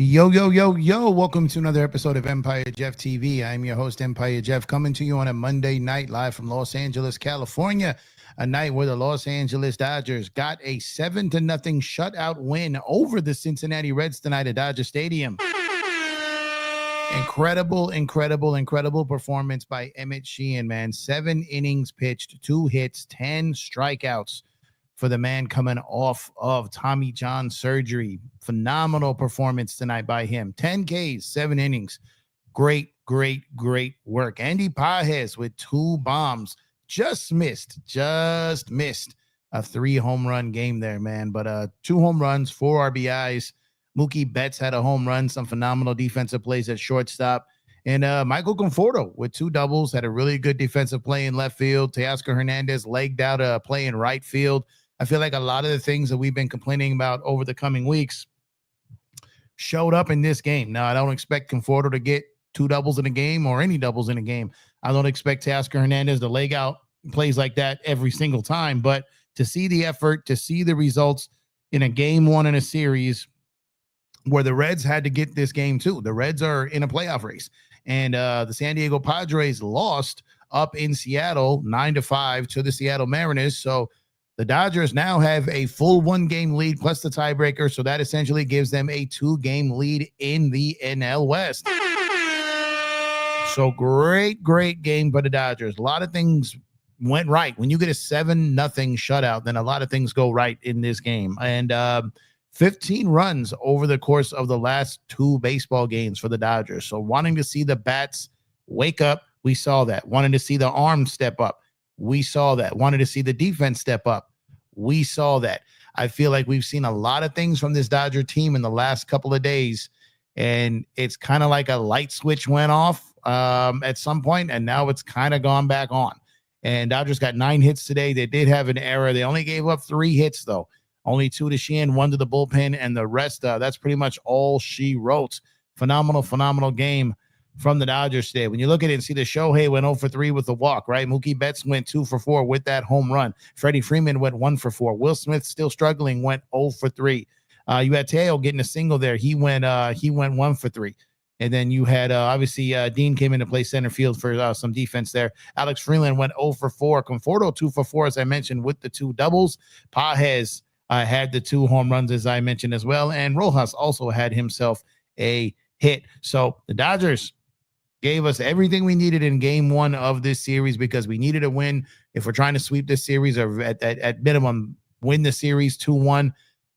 Yo, yo, yo, yo. Welcome to another episode of Empire Jeff TV. I'm your host, Empire Jeff, coming to you on a Monday night live from Los Angeles, California. A night where the Los Angeles Dodgers got a 7-0 shutout win over the Cincinnati Reds tonight at Dodger Stadium. Incredible performance by Emmett Sheen, man. 7 innings pitched, 2 hits, 10 strikeouts for the man coming off of Tommy John surgery. Phenomenal performance tonight by him. 10 Ks, 7 innings. Great work. Andy Pages with 2 bombs. Just missed a 3 home run game there, man. But 2 home runs, 4 RBIs. Mookie Betts had a home run, some phenomenal defensive plays at shortstop. And Michael Conforto with 2 doubles, had a really good defensive play in left field. Teoscar Hernandez legged out a play in right field. I feel like a lot of the things that we've been complaining about over the coming weeks showed up in this game. Now, I don't expect Conforto to get 2 doubles in a game or any doubles in a game. I don't expect Teoscar Hernandez to leg out plays like that every single time. But to see the effort, to see the results in a game 1 in a series where the Reds had to get this game too. The Reds are in a playoff race. And the San Diego Padres lost up in Seattle 9-5 to the Seattle Mariners. So the Dodgers now have a full 1-game lead plus the tiebreaker. So that essentially gives them a 2-game lead in the NL West. So great game for the Dodgers. A lot of things went right. When you get a 7-0 shutout, then a lot of things go right in this game. And 15 runs over the course of the last 2 baseball games for the Dodgers. So wanting to see the bats wake up, we saw that. Wanting to see the arms step up, we saw that. Wanted to see the defense step up, we saw that. I feel like we've seen a lot of things from this Dodger team in the last couple of days, and it's kind of like a light switch went off at some point, and now it's kind of gone back on. And Dodgers got 9 hits today. They did have an error. They only gave up 3 hits, though. Only 2 to Sheehan, 1 to the bullpen, and the rest, that's pretty much all she wrote. Phenomenal game from the Dodgers today. When you look at it and see the Shohei went 0 for 3 with the walk, right? Mookie Betts went 2 for 4 with that home run. Freddie Freeman went 1 for 4. Will Smith, still struggling, went 0 for 3. You had Teo getting a single there. He went 1 for 3. And then you had obviously Dean came in to play center field for some defense there. Alex Freeland went 0 for 4. Conforto 2 for 4, as I mentioned, with the 2 doubles. Pages had the 2 home runs, as I mentioned as well. And Rojas also had himself a hit. So the Dodgers gave us everything we needed in game 1 of this series because we needed a win. If we're trying to sweep this series or at minimum win the series 2-1,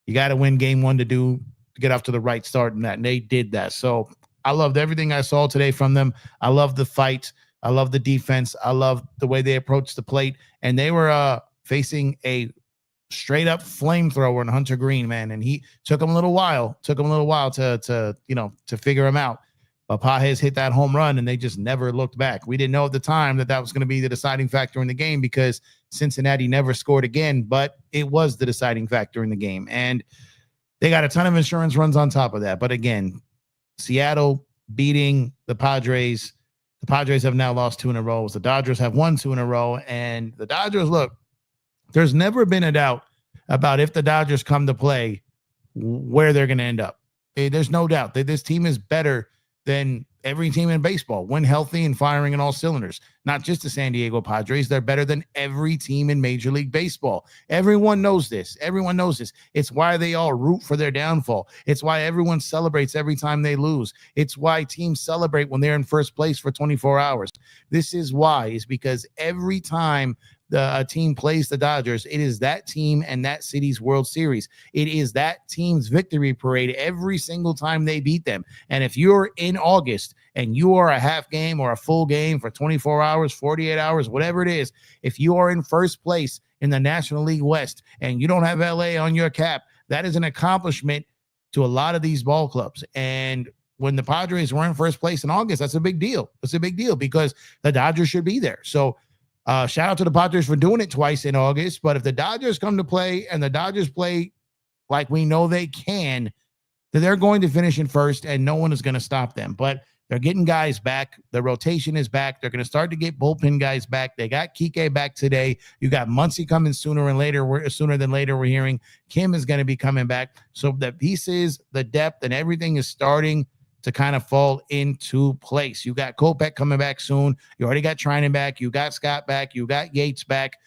you got to win game 1 to get off to the right start in that. And they did that. So I loved everything I saw today from them. I love the fight. I love the defense. I love the way they approached the plate. And they were facing a straight up flamethrower in Hunter Green, man. And he took him a little while. To figure him out. But Pages hit that home run, and they just never looked back. We didn't know at the time that was going to be the deciding factor in the game because Cincinnati never scored again, but it was the deciding factor in the game. And they got a ton of insurance runs on top of that. But again, Seattle beating the Padres. The Padres have now lost 2 in a row. The Dodgers have won 2 in a row. And the Dodgers, look, there's never been a doubt about if the Dodgers come to play, where they're going to end up. There's no doubt that this team is better than every team in baseball when healthy and firing in all cylinders. Not just the San Diego Padres. They're better than every team in Major League Baseball. Everyone knows this. Everyone knows this. It's why they all root for their downfall. It's why everyone celebrates every time they lose. It's why teams celebrate when they're in first place for 24 hours. This is why, is because every time a team plays the Dodgers, it is that team and that city's World Series. It is that team's victory parade every single time they beat them. And if you're in August and you are a half game or a full game for 24 hours, 48 hours, whatever it is, if you are in first place in the National League West and you don't have LA on your cap, that is an accomplishment to a lot of these ball clubs. And when the Padres were in first place in August, that's a big deal. It's a big deal because the Dodgers should be there. So shout out to the Padres for doing it twice in August. But if the Dodgers come to play and the Dodgers play like we know they can, then they're going to finish in first and no one is going to stop them. But they're getting guys back. The rotation is back. They're going to start to get bullpen guys back. They got Kike back today. You got Muncy coming sooner than later. We're hearing Kim is going to be coming back. So the pieces, the depth, and everything is starting to kind of fall into place. You got Kopech coming back soon. You already got Trinan back. You got Scott back. You got Yates back.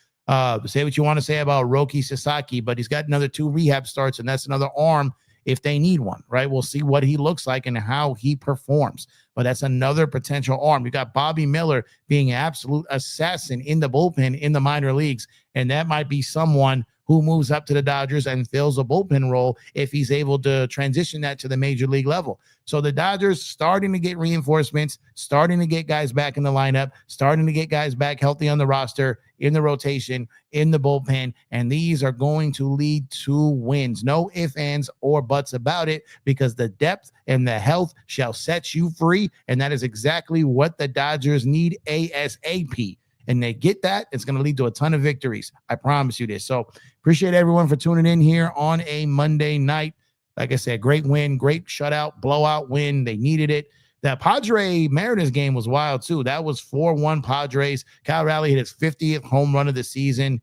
Say what you want to say about Roki Sasaki, but he's got another 2 rehab starts, and that's another arm if they need one, right? We'll see what he looks like and how he performs. But that's another potential arm. You got Bobby Miller being an absolute assassin in the bullpen in the minor leagues, and that might be someone who moves up to the Dodgers and fills a bullpen role if he's able to transition that to the major league level. So the Dodgers starting to get reinforcements, starting to get guys back in the lineup, starting to get guys back healthy on the roster, in the rotation, in the bullpen, and these are going to lead to wins. No ifs, ands, or buts about it, because the depth and the health shall set you free, and that is exactly what the Dodgers need ASAP. And they get that, it's going to lead to a ton of victories. I promise you this. So appreciate everyone for tuning in here on a Monday night. Like I said, great win, great shutout, blowout win. They needed it. That Padre Mariners game was wild too. That was 4-1 Padres. Cal Raleigh hit his 50th home run of the season.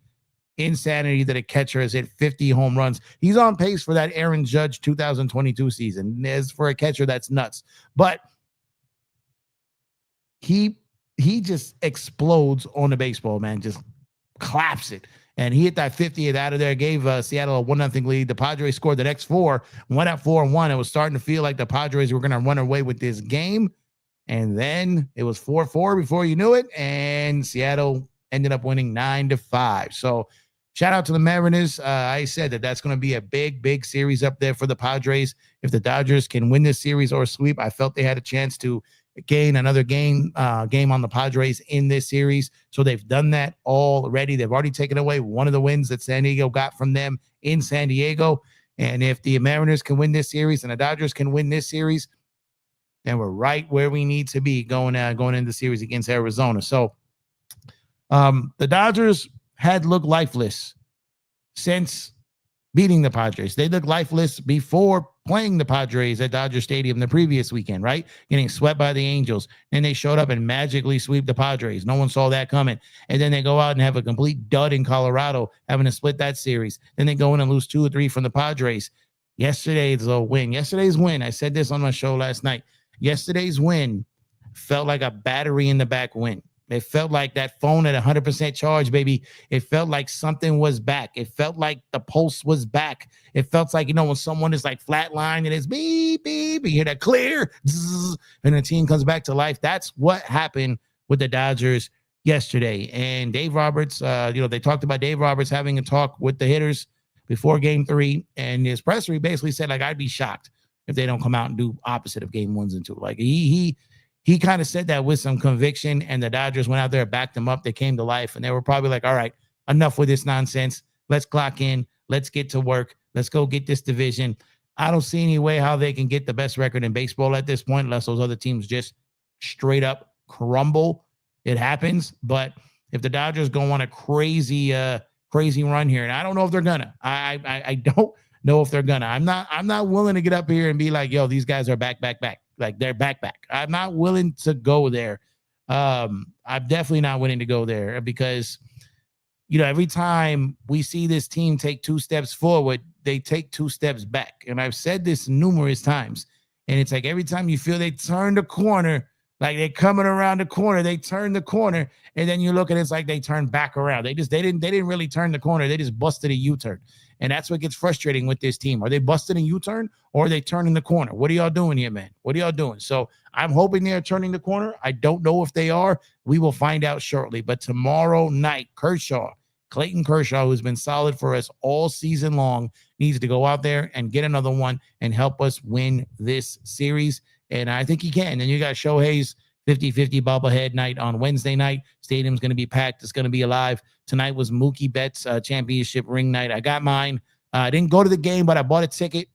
Insanity that a catcher has hit 50 home runs. He's on pace for that Aaron Judge 2022 season. As for a catcher, that's nuts. But he just explodes on the baseball, man. Just claps it. And he hit that 50th out of there, gave Seattle a 1-0 lead. The Padres scored the next 4, went up 4-1. It was starting to feel like the Padres were going to run away with this game. And then it was 4-4 before you knew it. And Seattle ended up winning 9-5. So shout out to the Mariners. I said that's going to be a big, big series up there for the Padres. If the Dodgers can win this series or sweep, I felt they had a chance to gain another game on the Padres in this series. So they've done that already. They've already taken away one of the wins that San Diego got from them in San Diego. And if the Mariners can win this series and the Dodgers can win this series, then we're right where we need to be going into the series against Arizona. So the Dodgers had looked lifeless since beating the Padres. They looked lifeless before playing the Padres at Dodger Stadium the previous weekend, right? Getting swept by the Angels. Then they showed up and magically sweep the Padres. No one saw that coming. And then they go out and have a complete dud in Colorado, having to split that series. Then they go in and lose 2 or 3 from the Padres. Yesterday's win. Yesterday's win. I said this on my show last night. Yesterday's win felt like a battery in the back win. It felt like that phone at 100% charge, baby. It felt like something was back. It felt like the pulse was back. It felt like, when someone is like flatline and it's beep, beep, you hear that clear, zzz, and the team comes back to life. That's what happened with the Dodgers yesterday. And Dave Roberts, they talked about Dave Roberts having a talk with the hitters before Game 3. And his presser, he basically said, like, I'd be shocked if they don't come out and do opposite of Game 1s and 2. Like, he kind of said that with some conviction, and the Dodgers went out there, backed them up. They came to life, and they were probably like, all right, enough with this nonsense. Let's clock in. Let's get to work. Let's go get this division. I don't see any way how they can get the best record in baseball at this point, unless those other teams just straight up crumble. It happens. But if the Dodgers go on a crazy run here, and I don't know if they're gonna. I don't know if they're gonna. I'm not willing to get up here and be like, yo, these guys are back. Like they're back. I'm not willing to go there. I'm definitely not willing to go there because, every time we see this team take 2 steps forward, they take 2 steps back. And I've said this numerous times. And it's like every time you feel they turn the corner, like they're coming around the corner, they turn the corner, and then you look at it, it's like they turn back around. They didn't really turn the corner. They just busted a U-turn. And that's what gets frustrating with this team. Are they busting a U-turn or are they turning the corner? What are y'all doing here, man? What are y'all doing? So I'm hoping they're turning the corner. I don't know if they are. We will find out shortly. But tomorrow night, Clayton Kershaw, who's been solid for us all season long, needs to go out there and get another one and help us win this series. And I think he can. And you got Shohei's 50-50 bobblehead night on Wednesday night. Stadium's going to be packed. It's going to be alive. Tonight was Mookie Betts championship ring night. I got mine. I didn't go to the game, but I bought a ticket.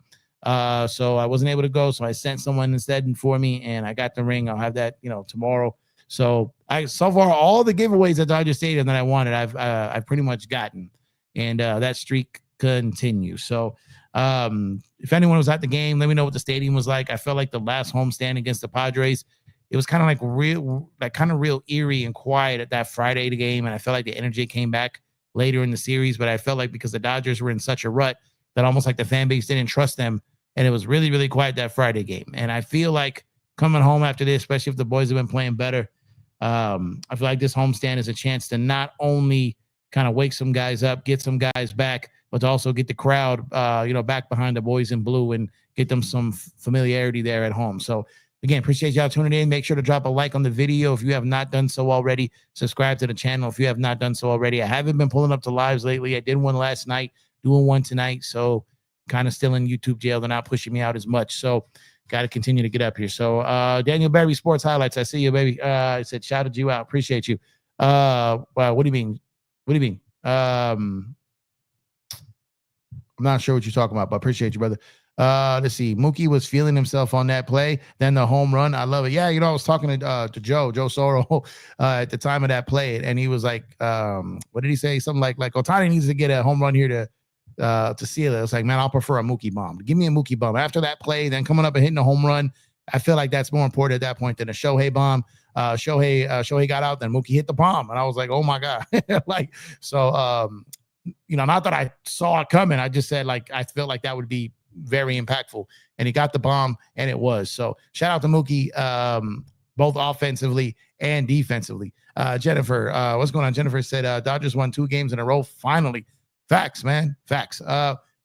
So I wasn't able to go. So I sent someone instead for me, and I got the ring. I'll have that, tomorrow. So so far, all the giveaways at Dodger Stadium that I wanted, I've pretty much gotten. And that streak continues. So if anyone was at the game, let me know what the stadium was like. I felt like the last homestand against the Padres, it was kind of real eerie and quiet at that Friday game. And I felt like the energy came back later in the series, but I felt like because the Dodgers were in such a rut that almost like the fan base didn't trust them. And it was really, really quiet that Friday game. And I feel like coming home after this, especially if the boys have been playing better, I feel like this homestand is a chance to not only kind of wake some guys up, get some guys back, but to also get the crowd, back behind the boys in blue and get them some familiarity there at home. So again, appreciate y'all tuning in. Make sure to drop a like on the video if you have not done so already. Subscribe to the channel if you have not done so already. I haven't been pulling up to lives lately. I did one last night, doing one tonight. So kind of still in YouTube jail. They're not pushing me out as much. So got to continue to get up here. So Daniel Berry Sports Highlights. I see you, baby. I said, shouted you out. Appreciate you. What do you mean? What do you mean? I'm not sure what you're talking about, but appreciate you, brother. Let's see. Mookie was feeling himself on that play. Then the home run. I love it. Yeah, I was talking to Joe Soro at the time of that play, and he was like, what did he say? Something like Ohtani needs to get a home run here to seal it. It's like, man, I'll prefer a Mookie bomb. Give me a Mookie bomb. After that play, then coming up and hitting a home run, I feel like that's more important at that point than a Shohei bomb. Shohei got out, then Mookie hit the bomb, and I was like, oh my God. Not that I saw it coming. I just said, like, I felt like that would be very impactful, and he got the bomb, and it was. So shout out to Mookie, both offensively and defensively. Jennifer, what's going on? Jennifer said Dodgers won 2 games in a row. Finally. Facts, man. Facts.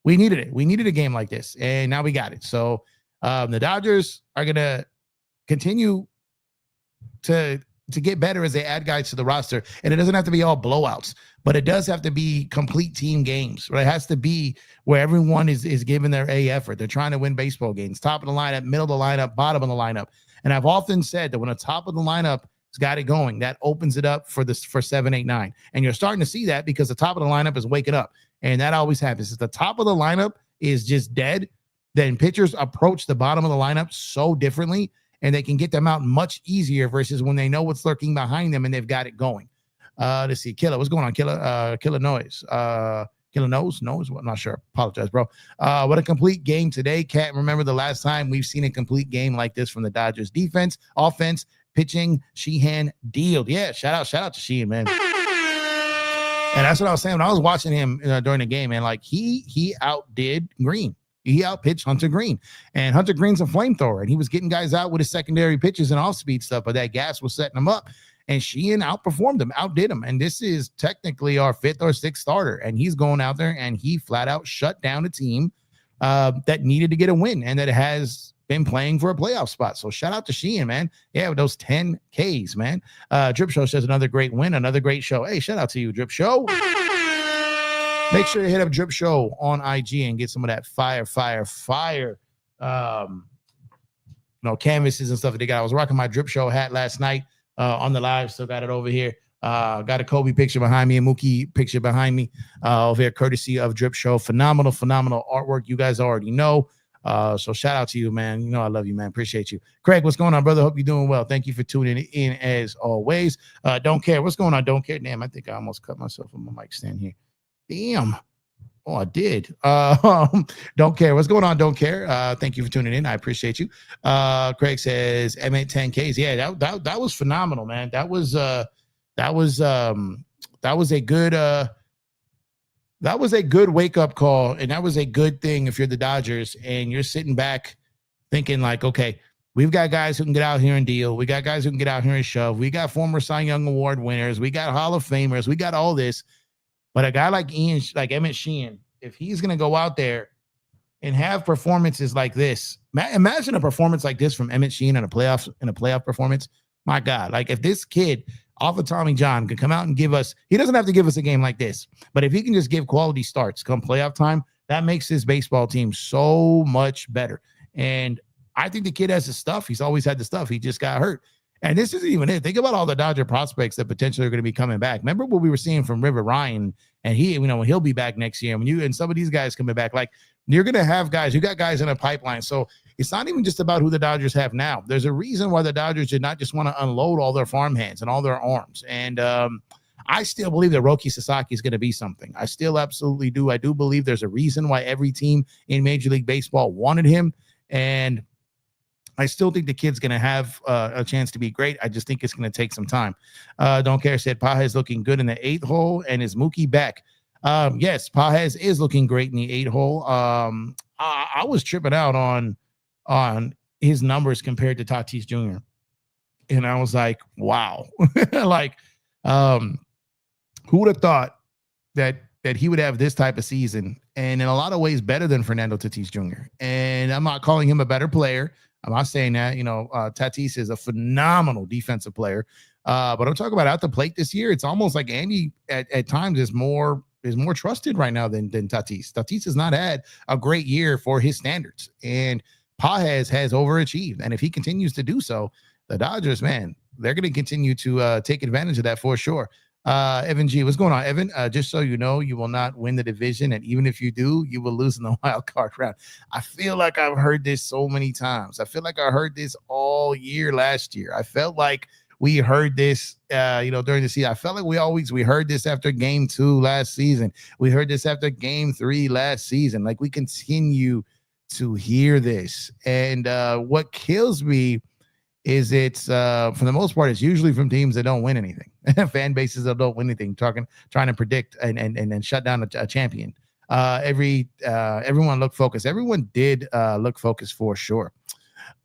We needed it. We needed a game like this, and now we got it. So the Dodgers are going to continue to get better as they add guys to the roster. And it doesn't have to be all blowouts, but it does have to be complete team games. Right? It has to be where everyone is giving their A effort. They're trying to win baseball games. Top of the lineup, middle of the lineup, bottom of the lineup. And I've often said that when the top of the lineup has got it going, that opens it up for 7, 8, 9. And you're starting to see that because the top of the lineup is waking up. And that always happens. If the top of the lineup is just dead, then pitchers approach the bottom of the lineup so differently, and they can get them out much easier versus when they know what's lurking behind them and they've got it going. Let's see. Killer, what's going on? Killer Noise. Killer knows? I'm not sure. Apologize, bro. What a complete game today. Can't remember the last time we've seen a complete game like this from the Dodgers defense, offense, pitching. Sheehan dealed. Yeah, shout out to Sheehan, man. And that's what I was saying when I was watching him during the game, man. Like he outdid Green. He outpitched Hunter Green, and Hunter Green's a flamethrower, and he was getting guys out with his secondary pitches and off-speed stuff, but that gas was setting him up, and Sheehan outperformed him, outdid him, and this is technically our 5th or 6th starter, and he's going out there, and he flat out shut down a team that needed to get a win, and that has been playing for a playoff spot. So shout out to Sheehan, man. Yeah, with those 10 Ks, man. Drip Show says another great win, another great show. Hey, shout out to you, Drip Show. Make sure you hit up Drip Show on IG and get some of that fire, canvases and stuff that they got. I was rocking my Drip Show hat last night on the live, still got it over here. Got a Kobe picture behind me, a Mookie picture behind me over here, courtesy of Drip Show. Phenomenal artwork. You guys already know. So shout out to you, man. You know I love you, man. Appreciate you. Craig, what's going on, brother? Hope you're doing well. Thank you for tuning in as always. Don't care. What's going on? Don't care. Damn, I think I almost cut myself on my mic stand here. Damn. Oh, I did. Don't care. What's going on? Don't care. Thank you for tuning in. I appreciate you. Craig says Emmett 10Ks. Yeah, that was phenomenal, man. That was a good wake-up call, and that was a good thing if you're the Dodgers and you're sitting back thinking like, okay, we've got guys who can get out here and deal. We got guys who can get out here and shove. We got former Cy Young Award winners. We got Hall of Famers. We got all this. But a guy like Emmett Sheen, if he's going to go out there and have performances like this, imagine a performance like this from Emmett Sheen in a playoff performance. My God, like if this kid off of Tommy John could come out and give us, he doesn't have to give us a game like this, but if he can just give quality starts come playoff time, that makes his baseball team so much better. And I think the kid has the stuff. He's always had the stuff. He just got hurt. And this isn't even it. Think about all the Dodger prospects that potentially are going to be coming back. Remember what we were seeing from River Ryan, and he'll be back next year. And some of these guys coming back, like you're going to have guys. You got guys in a pipeline. So it's not even just about who the Dodgers have now. There's a reason why the Dodgers did not just want to unload all their farm hands and all their arms. And I still believe that Roki Sasaki is going to be something. I still absolutely do. I do believe there's a reason why every team in Major League Baseball wanted him, and I still think the kid's going to have a chance to be great. I just think it's going to take some time. Don't care said Pages looking good in the 8th hole, and is Mookie back? Yes, Pages is looking great in the 8th hole. I was tripping out on his numbers compared to Tatis Jr. And I was like, wow. Like, who would have thought that he would have this type of season, and in a lot of ways better than Fernando Tatis Jr. And I'm not calling him a better player. I'm not saying that. Tatis is a phenomenal defensive player, but I'm talking about at the plate this year. It's almost like Andy at times is more trusted right now than Tatis. Tatis has not had a great year for his standards, and Pages has overachieved. And if he continues to do so, the Dodgers, man, they're going to continue to take advantage of that for sure. Evan G, what's going on, Evan? Just so you know, you will not win the division, and even if you do, you will lose in the wild card round. I feel like I've heard this so many times. I feel like I heard this all year last year. I felt like we heard this during the season. I felt like we heard this after game 2 last season. We heard this after game 3 last season. Like, we continue to hear this, and what kills me is it's for the most part, it's usually from teams that don't win anything, fan bases that don't win anything, trying to predict and then shut down a champion. Everyone looked focused. Everyone did look focused for sure.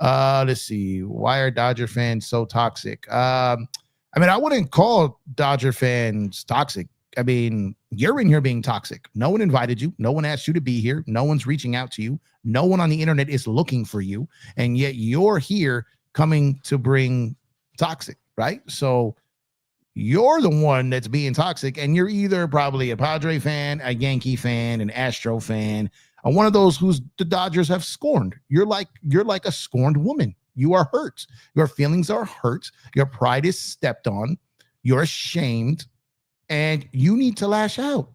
Let's see. Why are Dodger fans so toxic? I wouldn't call Dodger fans toxic. I mean, you're in here being toxic. No one invited you. No one asked you to be here. No one's reaching out to you. No one on the internet is looking for you. And yet you're here coming to bring toxic, right? So you're the one that's being toxic, and you're either probably a Padre fan, a Yankee fan, an Astro fan, or one of those who's the Dodgers have scorned. You're like a scorned woman. You are hurt. Your feelings are hurt. Your pride is stepped on. You're ashamed, and you need to lash out.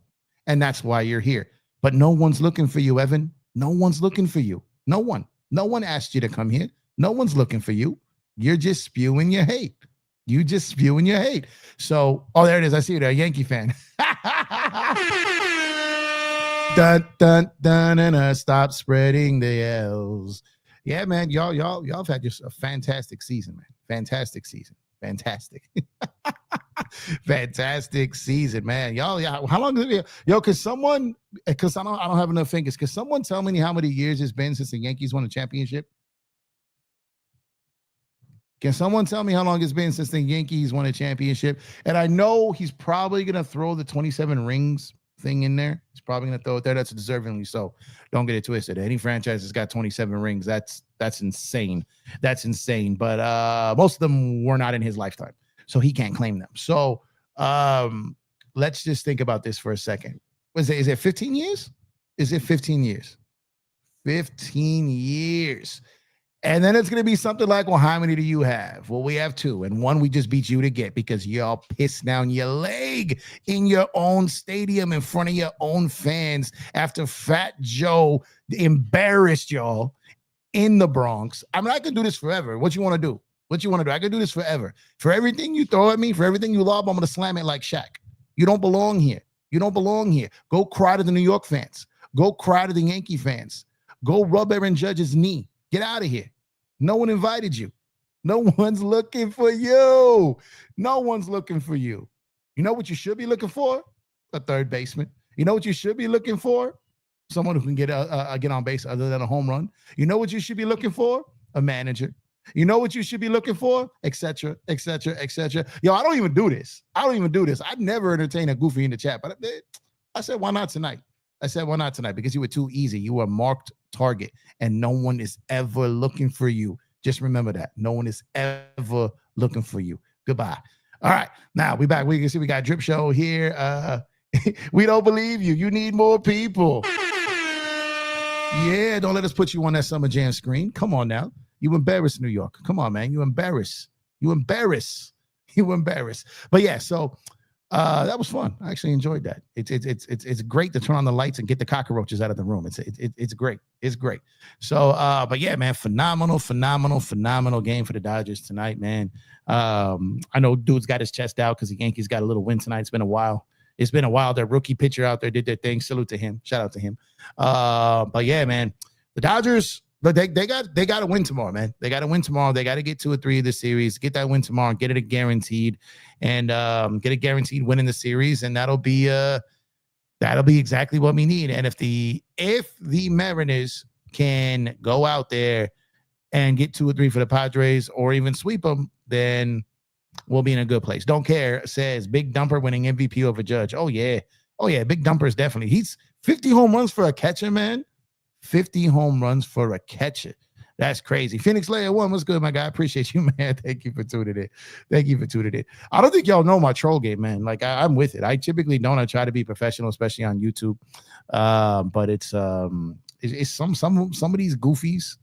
And that's why you're here. But no one's looking for you, Evan. No one's looking for you. No one asked you to come here. No one's looking for you. You're just spewing your hate. So, oh, there it is. I see you there, Yankee fan. Dun dun dun and stop spreading the L's. Yeah, man, y'all have had just a fantastic season, man. Fantastic season. Fantastic. Fantastic season, man. Y'all, how long is it? Yo, cause someone, cause I don't have enough fingers. Cause someone tell me how many years it's been since the Yankees won a championship? Can someone tell me how long it's been since the Yankees won a championship? And I know he's probably gonna throw the 27 rings thing in there. He's probably gonna throw it there. That's deservingly so. Don't get it twisted. Any franchise has got 27 rings. That's insane. That's insane. But most of them were not in his lifetime, so he can't claim them. So let's just think about this for a second. Is it 15 years? Is it 15 years? 15 years. And then it's going to be something like, well, how many do you have? Well, we have 2. And 1 we just beat you to get because y'all pissed down your leg in your own stadium in front of your own fans after Fat Joe embarrassed y'all in the Bronx. I mean, I could do this forever. What you want to do? What you want to do? I could do this forever. For everything you throw at me, for everything you lob, I'm going to slam it like Shaq. You don't belong here. You don't belong here. Go cry to the New York fans. Go cry to the Yankee fans. Go rub Aaron Judge's knee. Get out of here. No one invited you. No one's looking for you. No one's looking for you. You know what you should be looking for? A third baseman. You know what you should be looking for? Someone who can get on base other than a home run. You know what you should be looking for? A manager. You know what you should be looking for? Etc. Etc. Etc. Yo, I don't even do this. I'd never entertain a goofy in the chat, but I said, why not tonight? Because you were too easy. You were a marked target, and no one is ever looking for you. Just remember that. No one is ever looking for you. Goodbye. All right. Now we back. We can see we got Drip Show here. We don't believe you. You need more people. Yeah, don't let us put you on that Summer Jam screen. Come on now. You embarrass New York. Come on, man. You embarrass. But yeah, so that was fun. I actually enjoyed that. It's great to turn on the lights and get the cockroaches out of the room. It's great. It's great. So, but yeah, man, phenomenal game for the Dodgers tonight, man. I know dude's got his chest out because the Yankees got a little win tonight. It's been a while. Their rookie pitcher out there did their thing. Salute to him. Shout out to him. But yeah, man, the Dodgers. But they got to win tomorrow, man. They got to win tomorrow. They got to get 2 or 3 of the series. Get that win tomorrow. Get it guaranteed, and get a guaranteed win in the series, and that'll be exactly what we need. And if the Mariners can go out there and get 2 or 3 for the Padres, or even sweep them, then we'll be in a good place. Don't care says Big Dumper winning MVP over Judge. Oh yeah, Big Dumper is definitely. He's 50 home runs for a catcher, man. 50 home runs for a catcher. That's crazy. Phoenix Layer 1, what's good, my guy? I appreciate you, man. Thank you for tuning in. I don't think y'all know my troll game, man. Like I'm with it. I typically don't. I try to be professional, especially on YouTube. But it's some of these goofies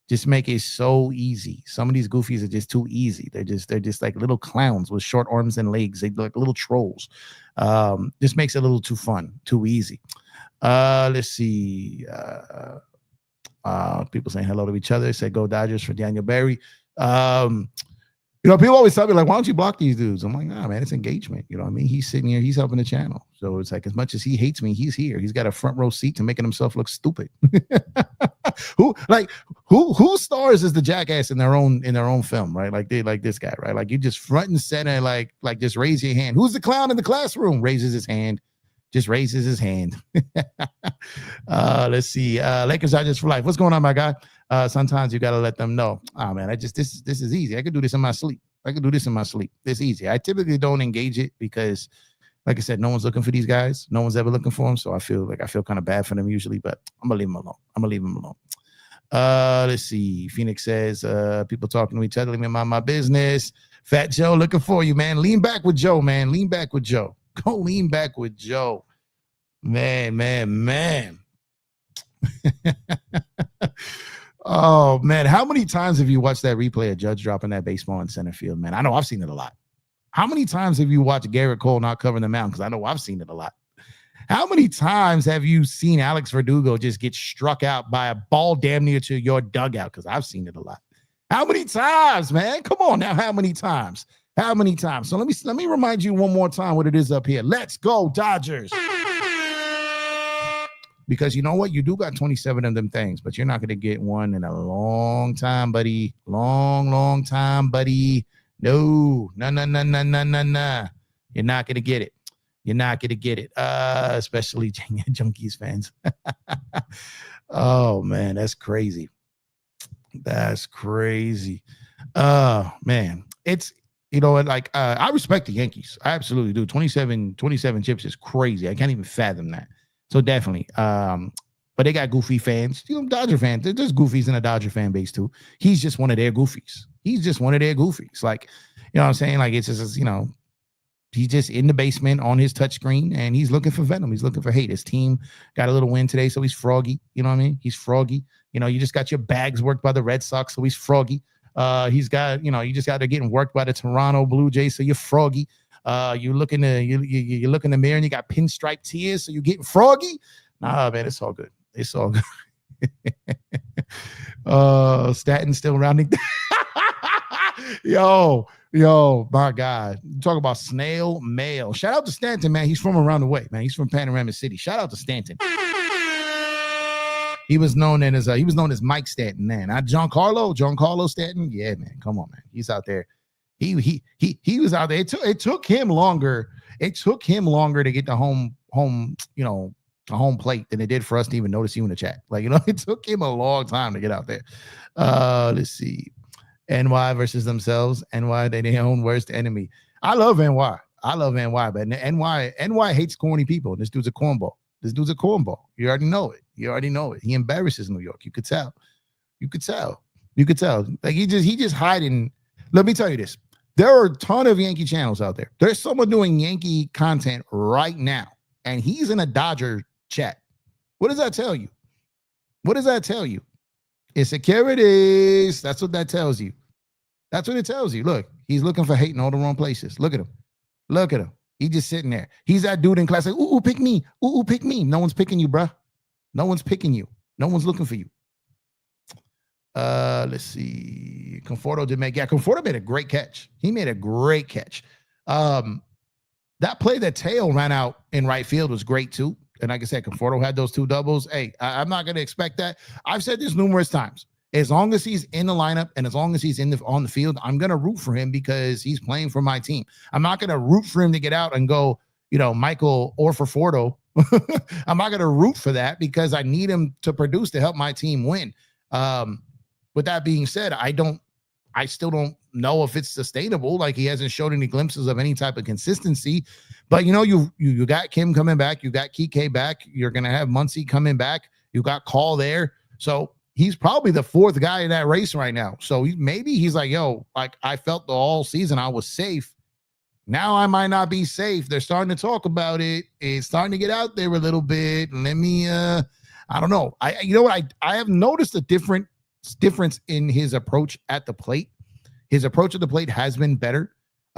just make it so easy. Some of these goofies are just too easy. They're just like little clowns with short arms and legs. They look like little trolls. This makes it a little too fun, too easy. Let's see. People saying hello to each other. Say go Dodgers for Daniel Barry. People always tell me like, why don't you block these dudes? I'm like, nah, man, it's engagement. You know what I mean? He's sitting here, he's helping the channel. So it's like, as much as he hates me, he's here. He's got a front row seat to making himself look stupid. Who stars as the jackass in their own film, right? Like they like this guy, right? Like you just front and center, like just raise your hand. Who's the clown in the classroom? Raises his hand. Just raises his hand. Let's see. Lakers are just for life. What's going on, my guy? Sometimes you got to let them know. Oh, man, this is easy. I could do this in my sleep. It's easy. I typically don't engage it because, like I said, no one's looking for these guys. No one's ever looking for them. So I feel kind of bad for them usually, but I'm going to leave them alone. Let's see. Phoenix says, people talking to each other. Let me mind my business. Fat Joe looking for you, man. Lean back with Joe, man. Lean back with Joe. Go lean back with Joe. Man. Oh, man. How many times have you watched that replay of Judge dropping that baseball in center field, man? I know I've seen it a lot. How many times have you watched Garrett Cole not covering the mound? Because I know I've seen it a lot. How many times have you seen Alex Verdugo just get struck out by a ball damn near to your dugout? Because I've seen it a lot. How many times, man? Come on now. How many times? So let me remind you one more time what it is up here. Let's go, Dodgers. because you know what? You do got 27 of them things, but you're not going to get one in a long time, buddy. Long time, buddy. No. You're not going to get it. You're not going to get it, especially Junkies fans. Oh, man, that's crazy. That's crazy. Man, it's, you know, like, I respect the Yankees. I absolutely do. 27 chips is crazy. I can't even fathom that. So definitely. But they got goofy fans. You know, Dodger fans. There's goofies in the Dodger fan base too. He's just one of their goofies. Like, you know what I'm saying? Like, it's just, you know, he's just in the basement on his touchscreen and he's looking for venom. He's looking for hate. His team got a little win today, so he's froggy. You know what I mean? He's froggy. You know, you just got your bags worked by the Red Sox, so he's froggy. He's got, you know, you just got to getting worked by the Toronto Blue Jays, so you're froggy. You look in the mirror and you got pinstripe tears, so you're getting froggy. Nah, man, it's all good. It's all good. Stanton still rounding. Yo, my God. Talk about snail mail. Shout out to Stanton, man. He's from around the way, man. He's from Panorama City. Shout out to Stanton. He was known as Mike Stanton, man. Not Giancarlo Stanton. Yeah, man. Come on, man. He's out there. He was out there. It took him longer. It took him longer to get the home, you know, a home plate than it did for us to even notice you in the chat. Like, you know, it took him a long time to get out there. Let's see. NY versus themselves. NY, they their own worst enemy. I love NY. But NY hates corny people. This dude's a cornball. You already know it. He embarrasses New York. You could tell. Like he just hiding. Let me tell you this. There are a ton of Yankee channels out there. There's someone doing Yankee content right now, and he's in a Dodger chat. What does that tell you? Insecurities. That's what that tells you. That's what it tells you. Look, he's looking for hate in all the wrong places. Look at him. He's just sitting there. He's that dude in class like, ooh, pick me. Ooh, pick me. No one's picking you, bruh. No one's picking you. No one's looking for you. Let's see. Conforto made a great catch. He made a great catch. That play that Tail ran out in right field was great too. And like I said, Conforto had those two doubles. Hey, I'm not going to expect that. I've said this numerous times. As long as he's in the lineup and as long as he's on the field, I'm going to root for him because he's playing for my team. I'm not going to root for him to get out and go, you know, Michael or for Forto. I'm not going to root for that because I need him to produce to help my team win. With that being said, I still don't know if it's sustainable. Like he hasn't showed any glimpses of any type of consistency. But you know, you got Kim coming back, you got Kike back, you're gonna have Muncy coming back, you got Call there. So he's probably the fourth guy in that race right now. So maybe he's like, yo, like I felt the all season I was safe. Now I might not be safe. They're starting to talk about it. It's starting to get out there a little bit. Let me I don't know. I have noticed a difference in his approach at the plate. His approach at the plate has been better.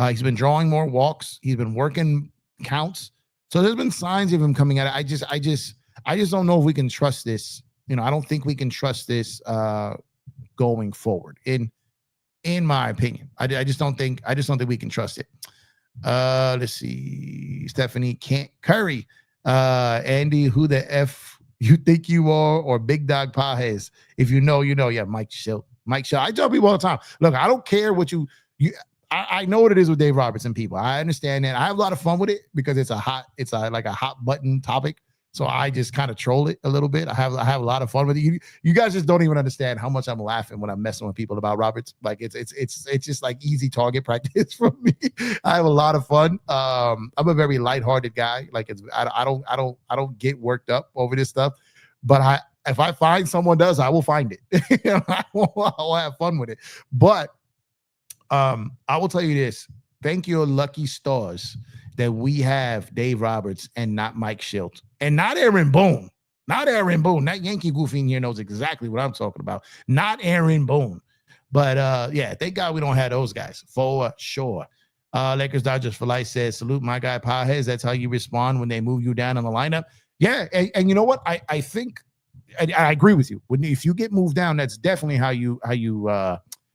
He's been drawing more walks. He's been working counts. So there's been signs of him coming at it. I just don't know if we can trust this. You know, I don't think we can trust this going forward. In my opinion, I just don't think we can trust it. Let's see. Stephanie Curry. Andy, who the F you think you are, or Big Dog Pajes? If you know, you know. Yeah, Mike Schilt. I tell people all the time, look, I don't care what you I know what it is with Dave Robertson people. I understand that. I have a lot of fun with it because it's a hot button topic. So I just kind of troll it a little bit. I have a lot of fun with it. You guys just don't even understand how much I'm laughing when I'm messing with people about Roberts. Like it's just like easy target practice for me. I have a lot of fun. I'm a very lighthearted guy. Like I don't get worked up over this stuff. But if I find someone does, I will find it. I will have fun with it. But I will tell you this. Thank your lucky stars that we have Dave Roberts and not Mike Schilt and not Aaron Boone. Not Aaron Boone. That Yankee goofy in here knows exactly what I'm talking about. Not Aaron Boone. But yeah, thank God we don't have those guys for sure. Lakers Dodgers for life says, salute my guy Pajes. That's how you respond when they move you down in the lineup. Yeah, and you know what? I think I agree with you. If you get moved down, that's definitely how you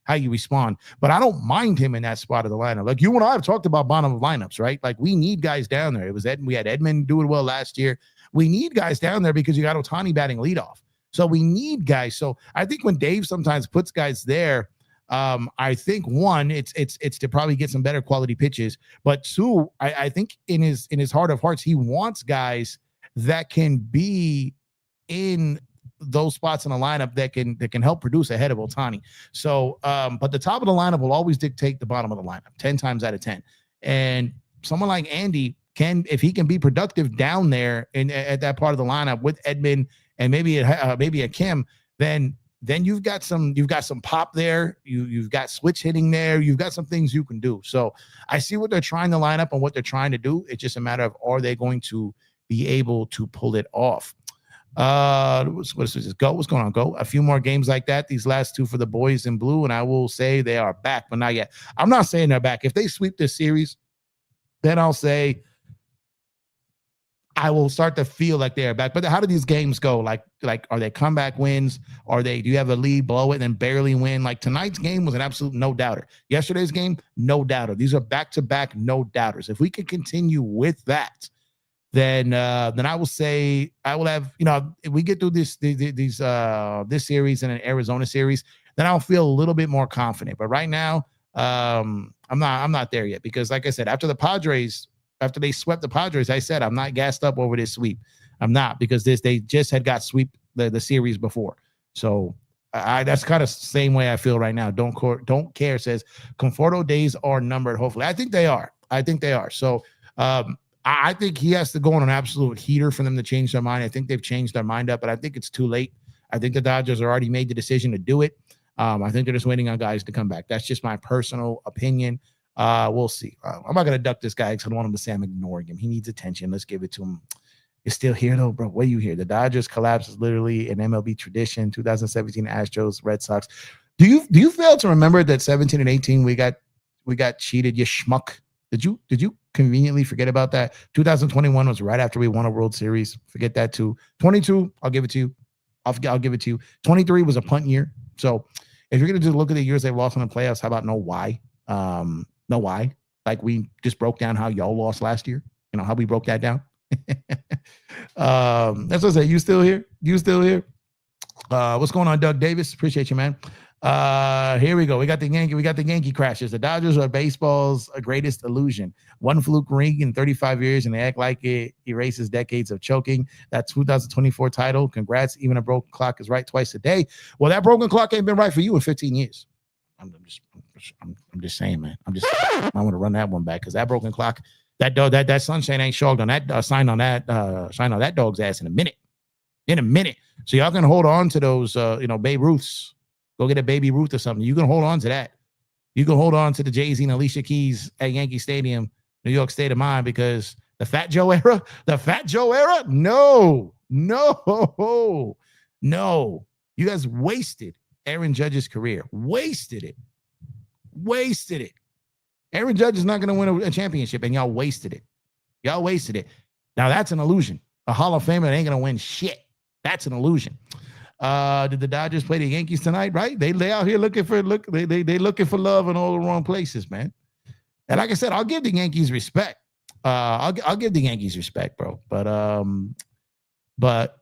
how you respond. But I don't mind him in that spot of the lineup. Like you and I have talked about bottom of lineups, right? Like we need guys down there. We had Edmund doing well last year. We need guys down there because you got Ohtani batting leadoff. So we need guys. So I think when Dave sometimes puts guys there, I think one, it's to probably get some better quality pitches. But two, I think in his heart of hearts, he wants guys that can be in those spots in the lineup that can help produce ahead of Ohtani. So, but the top of the lineup will always dictate the bottom of the lineup 10 times out of 10. And someone like Andy if he can be productive down there at that part of the lineup with Edmund and maybe a Kim, then you've got some pop there. You've got switch hitting there. You've got some things you can do. So I see what they're trying to line up and what they're trying to do. It's just a matter of, are they going to be able to pull it off? What's this? Go. What's going on? Go. A few more games like that. These last two for the boys in blue, and I will say they are back, but not yet. I'm not saying they're back. If they sweep this series, then I'll say I will start to feel like they're back. But how do these games go? Like are they comeback wins? Do you have a lead, blow it, and then barely win? Like tonight's game was an absolute no doubter. Yesterday's game, no doubter. These are back-to-back no doubters. If we can continue with that, then I will say I will have, if we get through this series and an Arizona series, then I'll feel a little bit more confident. But right now, I'm not there yet because, like I said, after they swept the Padres, I said I'm not gassed up over this sweep. I'm not, because they just had got sweep the series before. So that's kind of the same way I feel right now. Don't care says Conforto days are numbered. Hopefully, I think they are. So I think he has to go on an absolute heater for them to change their mind. I think they've changed their mind up, but I think it's too late. I think the Dodgers already made the decision to do it. I think they're just waiting on guys to come back. That's just my personal opinion. We'll see. I'm not going to duck this guy because I don't want him to say I'm ignoring him. He needs attention. Let's give it to him. You're still here, though, bro. What are you here? The Dodgers collapse is literally an MLB tradition. 2017 Astros, Red Sox. Do you fail to remember that 17 and 18 we got cheated? You schmuck. Did you conveniently forget about that? 2021 was right after we won a World Series. Forget that too. 22, I'll give it to you. I'll give it to you. 23 was a punt year. So if you're going to just look at the years they've lost in the playoffs, how about know why? Know why? Like we just broke down how y'all lost last year. You know how we broke that down. That's what I say. You still here? What's going on, Doug Davis? Appreciate you, man. Here we go. We got the Yankee crashes. The Dodgers are baseball's greatest illusion. One fluke ring in 35 years, and they act like it erases decades of choking. That 2024 title. Congrats. Even a broken clock is right twice a day. Well, that broken clock ain't been right for you in 15 years. I'm just saying, man. I want to run that one back because that broken clock, that sunshine ain't shogged on that shine on that dog's ass in a minute. So y'all can hold on to those, Babe Ruths. Go get a Baby Ruth or something. You can hold on to that. You can hold on to the Jay-Z and Alicia Keys at Yankee Stadium, New York State of Mind, because the Fat Joe era, no. You guys wasted Aaron Judge's career. Wasted it. Aaron Judge is not going to win a championship, and y'all wasted it. Now that's an illusion. A Hall of Famer ain't going to win shit. That's an illusion. Did the Dodgers play the Yankees tonight? Right? They out here looking for love in all the wrong places, man. And like I said, I'll give the Yankees respect. I'll give the Yankees respect, bro. But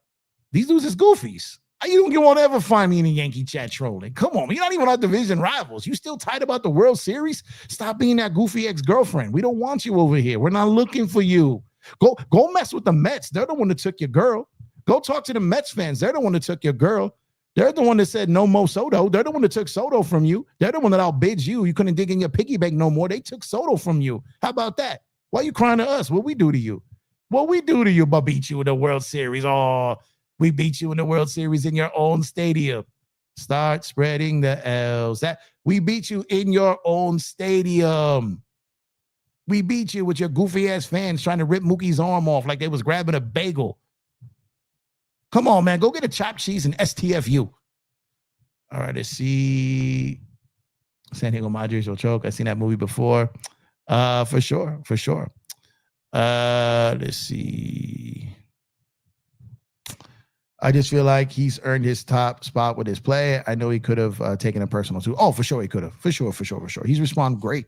these dudes is goofies. You won't ever find me in a Yankee chat trolling. Come on, you're not even our division rivals. You still tight about the World Series? Stop being that goofy ex-girlfriend. We don't want you over here. We're not looking for you. Go mess with the Mets. They're the one that took your girl. Go talk to the Mets fans. They're the one that took your girl. They're the one that said no Mo Soto. They're the one that took Soto from you. They're the one that outbids you. You couldn't dig in your piggy bank no more. They took Soto from you. How about that? Why are you crying to us? What we do to you? But beat you in the World Series. Oh, we beat you in the World Series in your own stadium. Start spreading the L's. We beat you in your own stadium. We beat you with your goofy ass fans trying to rip Mookie's arm off like they was grabbing a bagel. Come on, man. Go get a chopped cheese and STFU. All right, let's see. San Diego Padres will choke. I've seen that movie before. For sure. Let's see. I just feel like he's earned his top spot with his play. I know he could have taken a personal too. Oh, for sure he could have. For sure. He's responded great.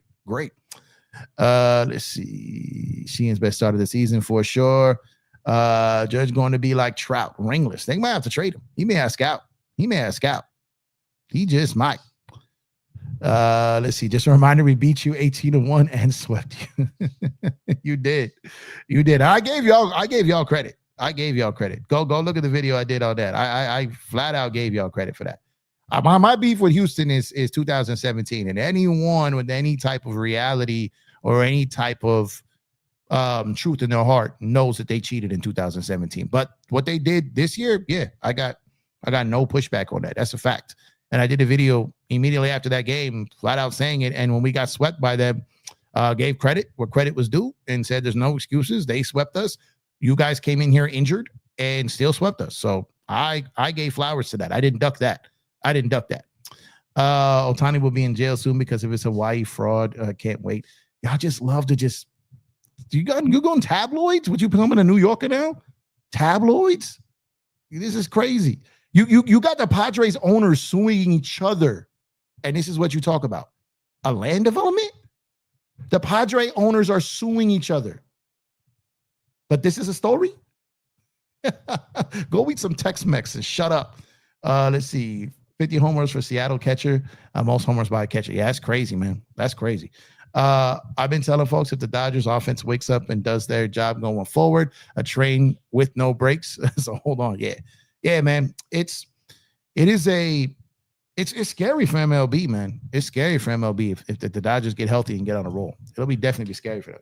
Let's see. Sheen's best start of the season for sure. Judge going to be like Trout, ringless. They might have to trade him. He may have scout. He just might. Let's see. Just a reminder, we beat you 18-1 and swept you. You did. I gave y'all credit. Go look at the video I did on that. I flat out gave y'all credit for that. My beef with Houston is 2017, and anyone with any type of reality or any type of truth in their heart knows that they cheated in 2017. But what they did this year, yeah, I got no pushback on that. That's a fact. And I did a video immediately after that game, flat out saying it. And when we got swept by them, gave credit where credit was due and said there's no excuses. They swept us. You guys came in here injured and still swept us. So I gave flowers to that. I didn't duck that. Ohtani will be in jail soon because of his Hawaii fraud. Can't wait. Y'all just love to just. You going tabloids? Would you becoming a New Yorker now? Tabloids? This is crazy. You got the Padres owners suing each other, and this is what you talk about. A land development? The Padre owners are suing each other. But this is a story? Go eat some Tex-Mex and shut up. Let's see. 50 homers for Seattle catcher. Most homers by a catcher. Yeah, that's crazy, man. That's crazy. I've been telling folks if the Dodgers offense wakes up and does their job going forward, a train with no brakes. So hold on. Yeah, man. It's scary for MLB, man. It's scary for MLB if the Dodgers get healthy and get on a roll. It'll definitely be scary for them.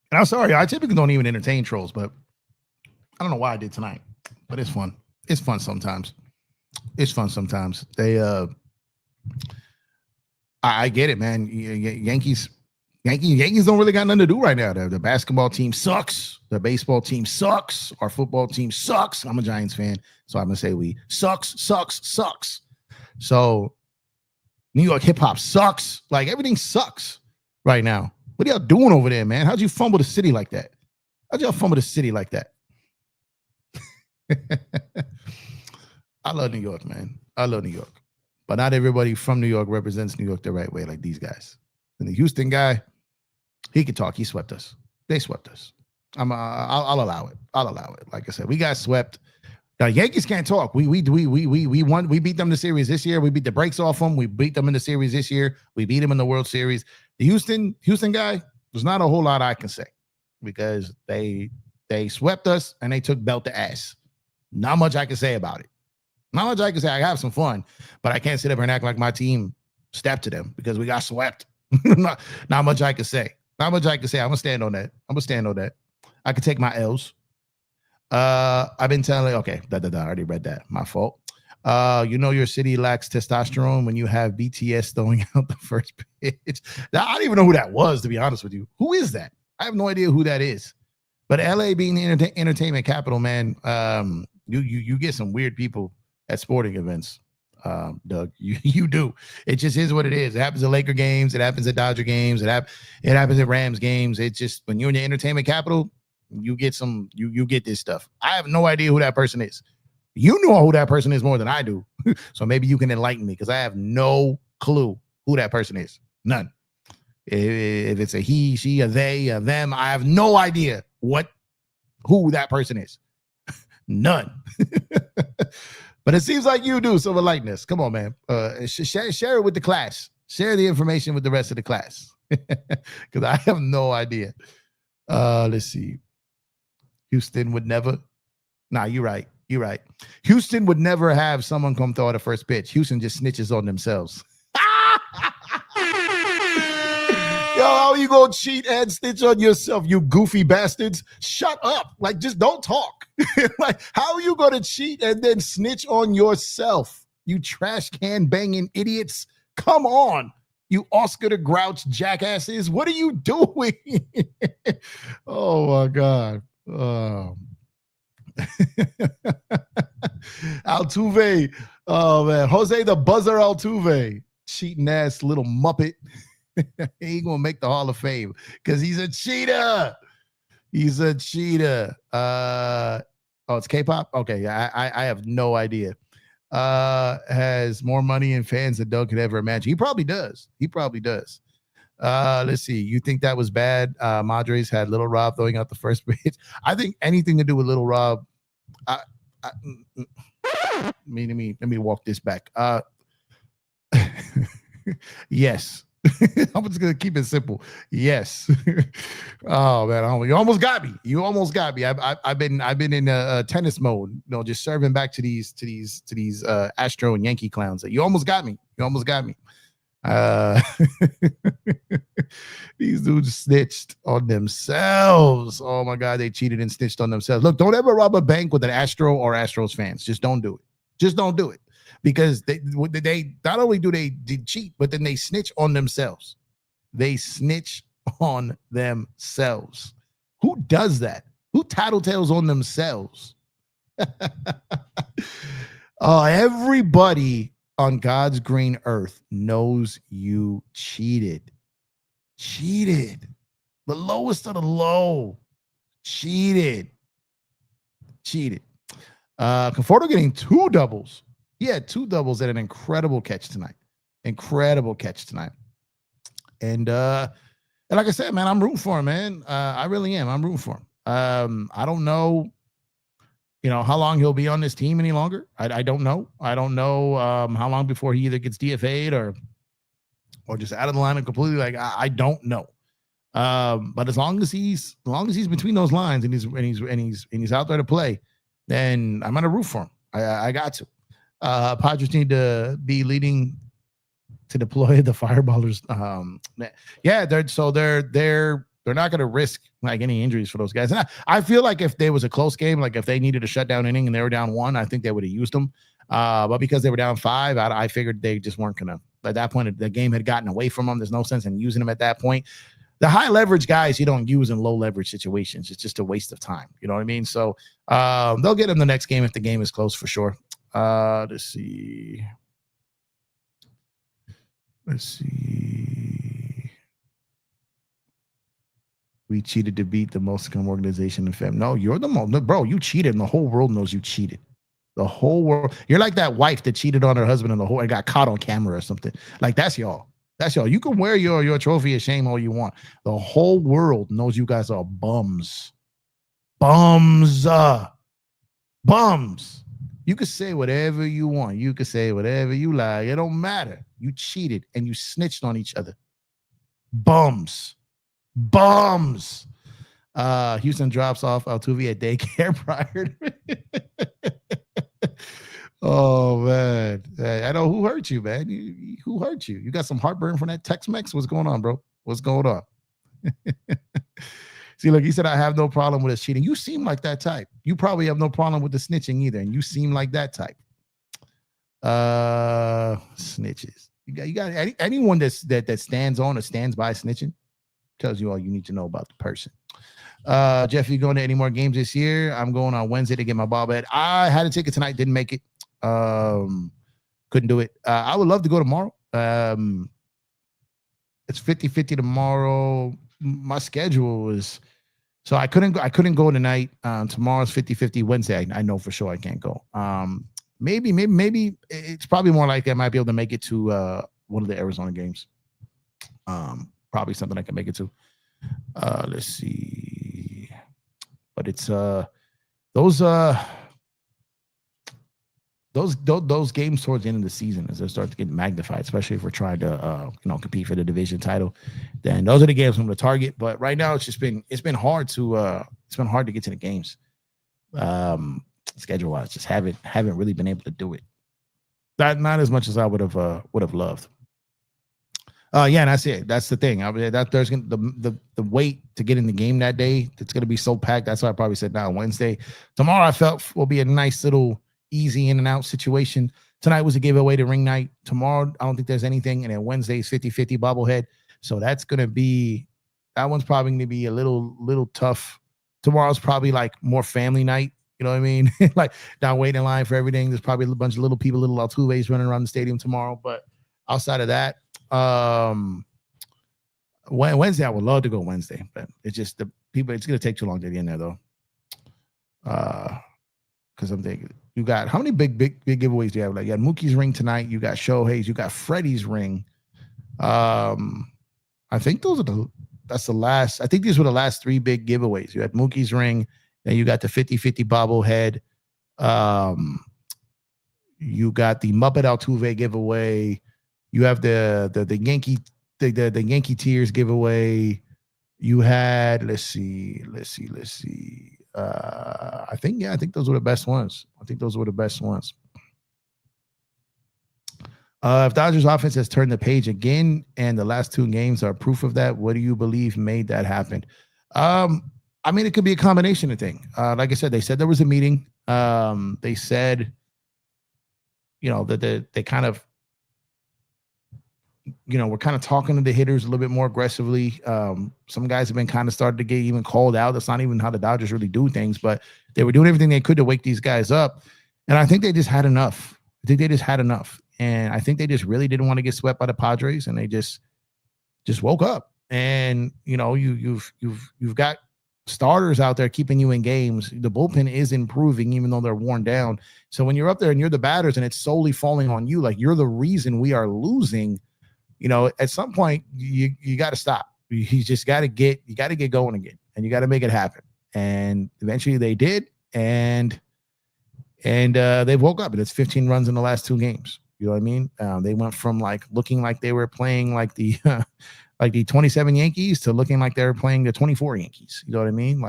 And I'm sorry, I typically don't even entertain trolls, but I don't know why I did tonight. But it's fun. It's fun sometimes. I get it, man. Yankees don't really got nothing to do right now. The basketball team sucks. The baseball team sucks. Our football team sucks. I'm a Giants fan, so I'm gonna say we sucks. So New York hip hop sucks. Like everything sucks right now. What are y'all doing over there, man? How'd you fumble the city like that? I love New York, man. But not everybody from New York represents New York the right way, like these guys. And the Houston guy, he could talk. He swept us. They swept us. I'll allow it. Like I said, we got swept. The Yankees can't talk. We won. We beat them the series this year. We beat the brakes off them. We beat them in the series this year. We beat them in the World Series. The Houston guy, there's not a whole lot I can say because they swept us and they took belt to ass. Not much I can say about it. I have some fun, but I can't sit up here and act like my team stepped to them because we got swept. not much I can say. I'm gonna stand on that. I could take my L's. I've been telling. Okay, I already read that. My fault. Your city lacks testosterone when you have BTS throwing out the first pitch. Now, I don't even know who that was, to be honest with you. Who is that? I have no idea who that is. But LA being the entertainment capital, man, you get some weird people at sporting events. Doug, you do. It just is what it is. It happens at Laker games. It happens at Dodger games. It happens at Rams games. It's just when you're in the entertainment capital, you get you get this stuff. I have no idea who that person is. You know who that person is more than I do. So maybe you can enlighten me because I have no clue who that person is. None. If it's a he, she, a they, a them, I have no idea who that person is. None. But it seems like you do, so enlighten us. Come on, man. Share it with the class. Share the information with the rest of the class. Because I have no idea. Let's see. Houston would never. Nah, you're right. Houston would never have someone come throw out a first pitch. Houston just snitches on themselves. Yo, how you gonna cheat and snitch on yourself, you goofy bastards? Shut up. Like, just don't talk. Like, how are you gonna cheat and then snitch on yourself? You trash can banging idiots. Come on, you Oscar the Grouch jackasses. What are you doing? Oh my God. Altuve. Oh man. Jose the Buzzer Altuve. Cheating ass little muppet. He ain't gonna make the Hall of Fame because he's a cheater. He's a cheater. Oh, it's K-pop? Okay, I have no idea. Has more money and fans than Doug could ever imagine. He probably does. He probably does. Let's see. You think that was bad? Madres had Little Rob throwing out the first pitch. I think anything to do with Little Rob. I, let me walk this back. Yes. I'm just gonna keep it simple. Yes. Oh man, you almost got me. You almost got me. I've been in a tennis mode, just serving back to these Astro and Yankee clowns. You almost got me. You almost got me. These dudes snitched on themselves. Oh my God, they cheated and snitched on themselves. Look, don't ever rob a bank with an Astro or Astros fans. Just don't do it. Just don't do it. Because they not only do they cheat, but then they snitch on themselves. They snitch on themselves. Who does that? Who tattletales on themselves? Everybody on God's green earth knows you cheated. Cheated. The lowest of the low. Cheated. Conforto getting 2 doubles. He had 2 doubles and an incredible catch tonight. And like I said, man, I'm rooting for him, man. I really am. I'm rooting for him. I don't know, how long he'll be on this team any longer. I don't know. I don't know how long before he either gets DFA'd or just out of the lineup completely. Like I don't know. But as long as he's between those lines and he's out there to play, then I'm gonna root for him. I got to. Padres need to be leading to deploy the fireballers. They're not going to risk like any injuries for those guys. And I feel like if there was a close game, like if they needed a shutdown inning and they were down 1, I think they would have used them. But because they were down 5, I figured they just weren't going to. At that point, the game had gotten away from them. There's no sense in using them at that point. The high leverage guys you don't use in low leverage situations. It's just a waste of time. You know what I mean? So they'll get them the next game if the game is close for sure. Let's see. We cheated to beat the most scum organization in fam. No, you're the most, bro. You cheated, and the whole world knows you cheated. The whole world. You're like that wife that cheated on her husband and got caught on camera or something. Like that's y'all. That's y'all. You can wear your trophy of shame all you want. The whole world knows you guys are bums. Bums. You could say whatever you want. You could say whatever you like. It don't matter. You cheated and you snitched on each other. Bums. Houston drops off Altuve at daycare prior to Oh, man. I know who hurt you, man. Who hurt you? You got some heartburn from that Tex-Mex? What's going on, bro? What's going on? See, look, he said, I have no problem with us cheating. You seem like that type. You probably have no problem with the snitching either, and you seem like that type. Snitches. You got anyone that stands on or stands by snitching tells you all you need to know about the person. Jeff, you going to any more games this year? I'm going on Wednesday to get my bobblehead. I had a ticket tonight, didn't make it. Couldn't do it. I would love to go tomorrow. It's 50-50 tomorrow. My schedule is so I couldn't go tonight. Tomorrow's 50-50. Wednesday, I know for sure I can't go. Maybe it's probably more likely I might be able to make it to one of the Arizona games. Probably something I can make it to. Let's see. But it's those games towards the end of the season as they start to get magnified, especially if we're trying to compete for the division title. Then those are the games I'm going to target. But right now it's been hard to get to the games. Schedule wise, just haven't really been able to do it. Not as much as I would have loved. Yeah, and that's it. That's the thing. There's the wait to get in the game that day. It's going to be so packed. That's why I probably said now Wednesday. Tomorrow I felt will be a nice little easy in and out situation. Tonight was a giveaway to ring night. Tomorrow I don't think there's anything, and then Wednesday's 50-50 bobblehead. So that one's probably going to be a little tough. Tomorrow's probably like more family night. You know what I mean? Like not waiting in line for everything. There's probably a bunch of little people, little Altuves running around the stadium tomorrow. But outside of that, Wednesday I would love to go Wednesday, but it's just people, it's going to take too long to get in there, though. Because I'm thinking, you got how many big giveaways do you have? Like, you got Mookie's ring tonight. You got Shohei's. You got Freddie's ring. I think that's the last. I think these were the last 3 big giveaways. You had Mookie's ring. Then you got the 50-50 bobblehead. You got the Muppet Altuve giveaway. You have the Yankee the Yankee Tears giveaway. You had let's see. I think those were the best ones. If Dodgers offense has turned the page again, and the last 2 games are proof of that, what do you believe made that happen? I mean, it could be a combination of things. Like I said, they said there was a meeting. They said, that they kind of, we're kind of talking to the hitters a little bit more aggressively. Some guys have been kind of started to get even called out. That's not even how the Dodgers really do things, but they were doing everything they could to wake these guys up. And I think they just had enough. And I think they just really didn't want to get swept by the Padres, and they just woke up. And you've got starters out there keeping you in games. The bullpen is improving, even though they're worn down. So when you're up there and you're the batters, and it's solely falling on you, like you're the reason we are losing. At some point you got to stop. You just got to get going again, and you got to make it happen. And eventually they did, and they woke up, and it's 15 runs in the last 2 games. You know what I mean? They went from looking like they were playing like the 27 Yankees to looking like they were playing the 24 Yankees. You know what I mean?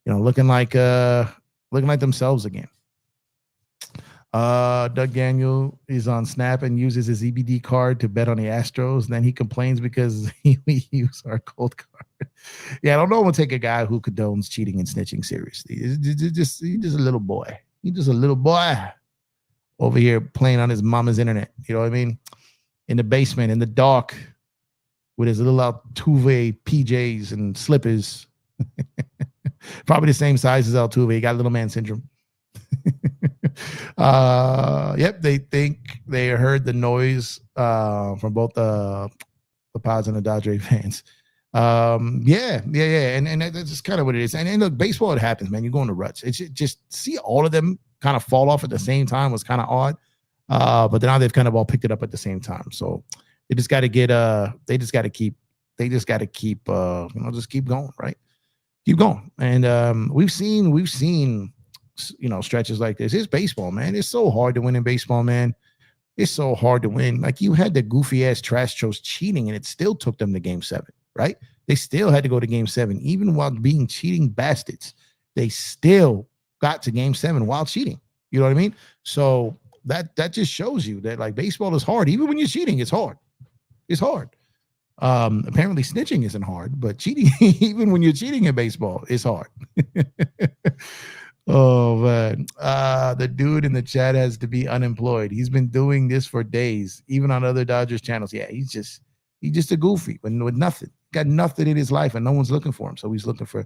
Looking like themselves again. Doug Daniel is on Snap and uses his EBD card to bet on the Astros. And then he complains because we use our cold card. Yeah, I don't know. We'll take a guy who condones cheating and snitching seriously. He's just a little boy. He's just a little boy over here playing on his mama's internet. You know what I mean? In the basement, in the dark, with his little Altuve PJs and slippers. Probably the same size as Altuve. He got little man syndrome. Yep, they think they heard the noise from both the Pods and the Dodger fans. Yeah. And that's just kind of what it is. And look, baseball, it happens, man. You go in the ruts. It's just see all of them kind of fall off at the same time was kind of odd. But now they've kind of all picked it up at the same time. So they just got to keep just keep going, right? Keep going. And we've seen stretches like this. It's baseball, man. It's so hard to win in baseball, man. It's so hard to win. Like, you had the goofy ass trash shows cheating, and it still took them to Game 7, right? They still had to go to Game 7, even while being cheating bastards. They still got to Game 7 while cheating. You know what I mean? So that just shows you that, like, baseball is hard. Even when you're cheating, it's hard. It's hard. Apparently snitching isn't hard, but cheating, even when you're cheating in baseball, is hard. Oh man. The dude in the chat has to be unemployed. He's been doing this for days, even on other Dodgers channels. Yeah, he's just a goofy with nothing. Got nothing in his life, and no one's looking for him. So he's looking for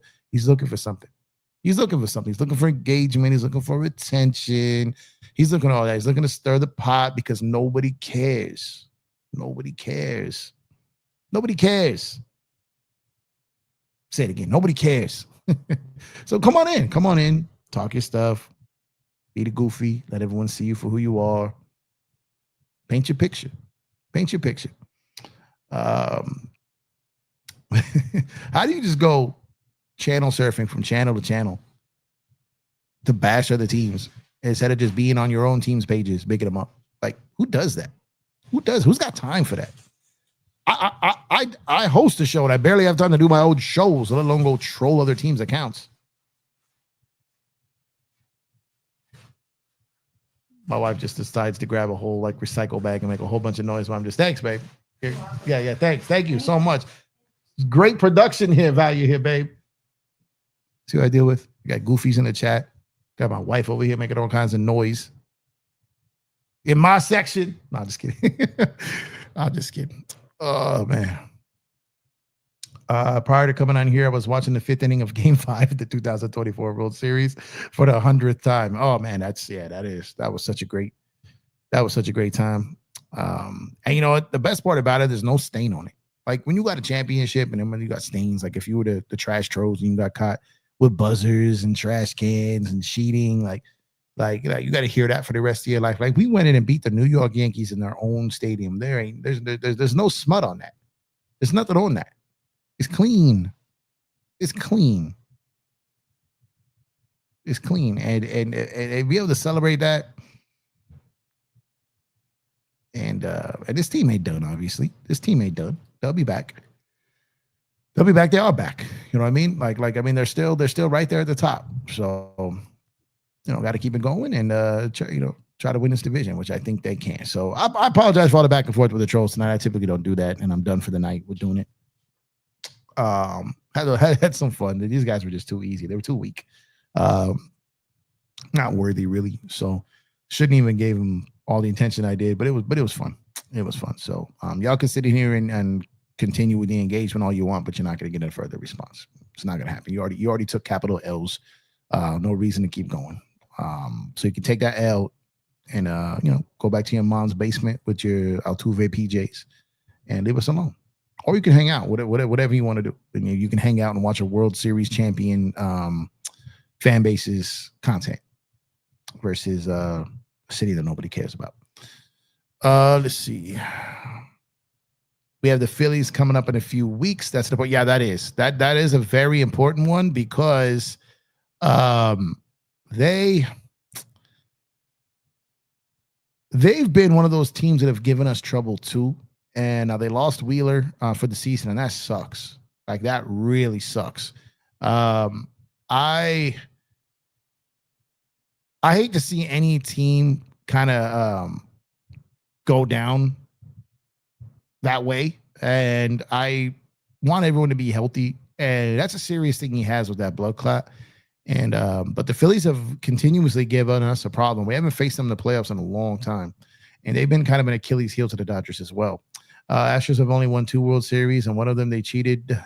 something. He's looking for engagement. He's looking for attention. He's looking at all that. He's looking to stir the pot because nobody cares. Nobody cares. Say it again. Nobody cares. So come on in. Talk your stuff. Be the goofy. Let everyone see you for who you are. Paint your picture. How do you just go channel surfing from channel to channel to bash other teams instead of just being on your own team's pages, bigging them up? Like, who does that? Who's got time for that? I host a show and I barely have time to do my own shows, let alone go troll other teams' accounts. My wife just decides to grab a whole recycle bag and make a whole bunch of noise while I'm just, thanks, babe. Yeah, thanks. Thank you so much. Great production here, value here, babe. See what I deal with? I got goofies in the chat. Got my wife over here making all kinds of noise. In my section. No, I'm just kidding. Oh, man. Prior to coming on here, I was watching the 5th inning of Game 5 of the 2024 World Series for the 100th time. Oh man, that was such a great time. And you know what? The best part about it, there's no stain on it. Like when you got a championship and then when you got stains, like if you were the trash trolls and you got caught with buzzers and trash cans and cheating, like you got to hear that for the rest of your life. Like we went in and beat the New York Yankees in their own stadium. There's no smut on that. There's nothing on that. It's clean. It's clean. It's clean. And be able to celebrate that. And this team ain't done, obviously. This team ain't done. They'll be back. They'll be back. They are back. You know what I mean? They're still right there at the top. So, got to keep it going and try to win this division, which I think they can. So I apologize for all the back and forth with the trolls tonight. I typically don't do that, and I'm done for the night with doing it. Had some fun. These guys were just too easy. They were too weak. Not worthy, really. So shouldn't even gave them all the attention I did, but it was fun. It was fun. So y'all can sit in here and continue with the engagement all you want, but you're not going to get a further response. It's not going to happen. You already took capital L's. No reason to keep going. So you can take that L and go back to your mom's basement with your Altuve PJs and leave us alone. Or you can hang out, whatever you want to do. And you can hang out and watch a World Series champion fan base's content versus a city that nobody cares about. Let's see. We have the Phillies coming up in a few weeks. That's the point. Yeah, that is a very important one because they've been one of those teams that have given us trouble too. And they lost Wheeler for the season, and that sucks. Like that really sucks. I hate to see any team kind of go down that way, and I want everyone to be healthy. And that's a serious thing he has with that blood clot. And but the Phillies have continuously given us a problem. We haven't faced them in the playoffs in a long time, and they've been kind of an Achilles heel to the Dodgers as well. Astros have only won 2 World Series, and one of them they cheated.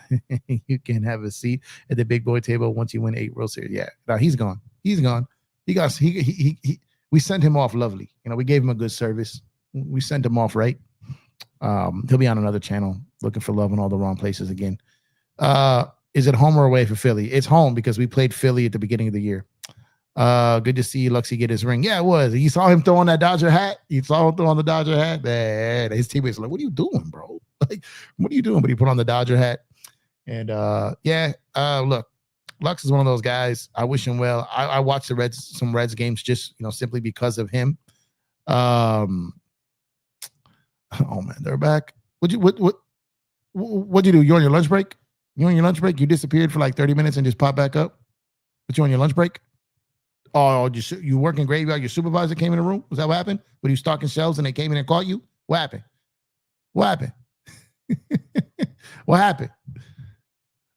You can have a seat at the big boy table once you win 8 World Series. Yeah, no, he's gone. He's gone. We sent him off lovely. We gave him a good service. We sent him off right. He'll be on another channel looking for love in all the wrong places again. Is it home or away for Philly? It's home because we played Philly at the beginning of the year. Good to see Luxie get his ring. Yeah, it was. You saw him throwing that Dodger hat. You saw him throwing the Dodger hat. Man, his teammates were like, "What are you doing, bro? Like, what are you doing?" But he put on the Dodger hat. And look, Lux is one of those guys. I wish him well. I watched some Reds games just simply because of him. Oh man, they're back. What'd you do? You on your lunch break? You on your lunch break? You disappeared for like 30 minutes and just popped back up? But you on your lunch break? Oh, you working graveyard? Your supervisor came in the room? Was that what happened? Were you stocking shelves and they came in and caught you? What happened? What happened? What happened?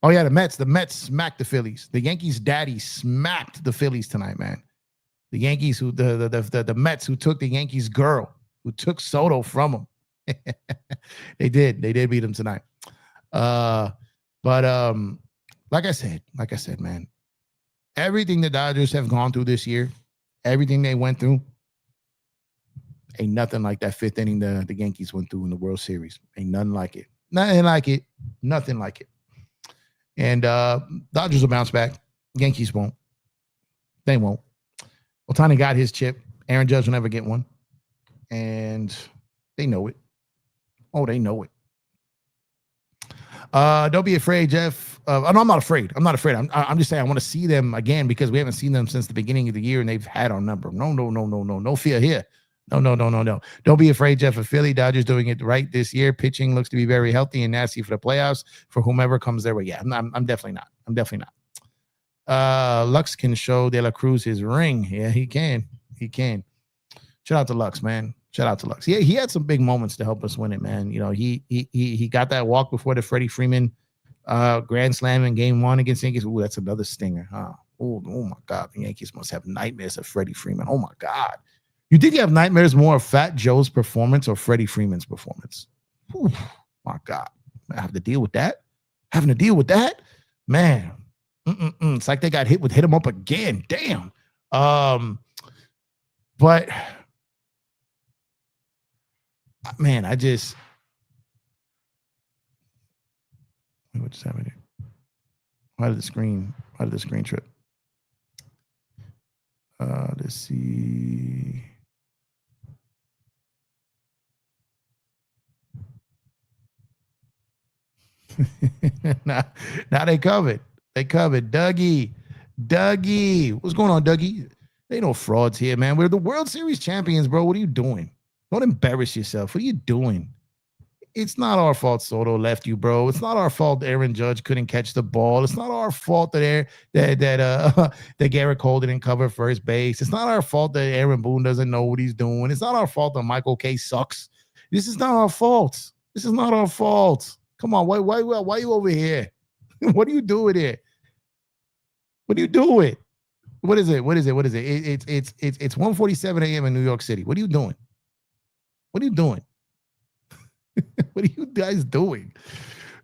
Oh yeah, the Mets smacked the Phillies. The Yankees' daddy smacked the Phillies tonight, man. The Yankees the Mets who took the Yankees' girl, who took Soto from them. They did beat them tonight. But like I said, man, everything the Dodgers have gone through this year, everything they went through, ain't nothing like that 5th inning the Yankees went through in the World Series. Ain't nothing like it. Nothing like it. Nothing like it. And Dodgers will bounce back. Yankees won't. They won't. Ohtani got his chip. Aaron Judge will never get one. And they know it. Oh, they know it. Don't be afraid, Jeff. No, I'm not afraid. I'm just saying I want to see them again because we haven't seen them since the beginning of the year and they've had our number. No fear here. No. Don't be afraid, Jeff. Of Philly, Dodgers doing it right this year. Pitching looks to be very healthy and nasty for the playoffs for whomever comes their way. Yeah, I'm definitely not. Lux can show De La Cruz his ring. Yeah, he can. Shout out to Lux, man. Shout out to Lux. Yeah, he had some big moments to help us win it, man. He got that walk before the Freddie Freeman grand slam in game 1 against Yankees. Ooh, that's another stinger, huh? Oh my God, the Yankees must have nightmares of Freddie Freeman. Oh my God. You think you have nightmares more of Fat Joe's performance or Freddie Freeman's performance? Ooh, my God. I have to deal with that. Having to deal with that? Man. It's like they got hit him up again. Damn. But man, What just happened here? Why did the screen trip? Let's see. now they covered. They covered. Dougie. What's going on, Dougie? There ain't no frauds here, man. We're the World Series champions, bro. What are you doing? Don't embarrass yourself. What are you doing? It's not our fault Soto left you, bro. It's not our fault Aaron Judge couldn't catch the ball. It's not our fault that Garrett Cole didn't cover first base. It's not our fault that Aaron Boone doesn't know what he's doing. It's not our fault that Michael K sucks. This is not our fault. This is not our fault. Come on, why are you over here? What are you doing here? What are you doing? What is it? It's 1:47 a.m. in New York City. What are you doing? What are you doing? What are you guys doing?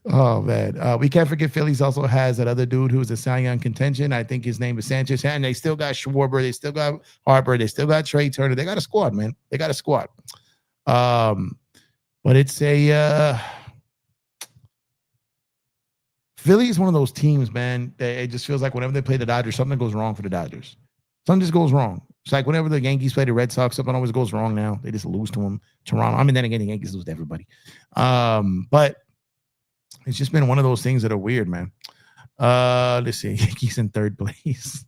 Oh, man. We can't forget Phillies also has that other dude who's a Cy Young contention. I think his name is Sanchez. And they still got Schwarber. They still got Harper. They still got Trey Turner. They got a squad, man. They got a squad. But it's a Philly is one of those teams, man, that it just feels like whenever they play the Dodgers, something goes wrong for the Dodgers. Something just goes wrong. It's like whenever the Yankees play the Red Sox, something always goes wrong now. They just lose to them. Toronto. I mean, then again, the Yankees lose to everybody. But it's just been one of those things that are weird, man. Let's see. Yankees in third place.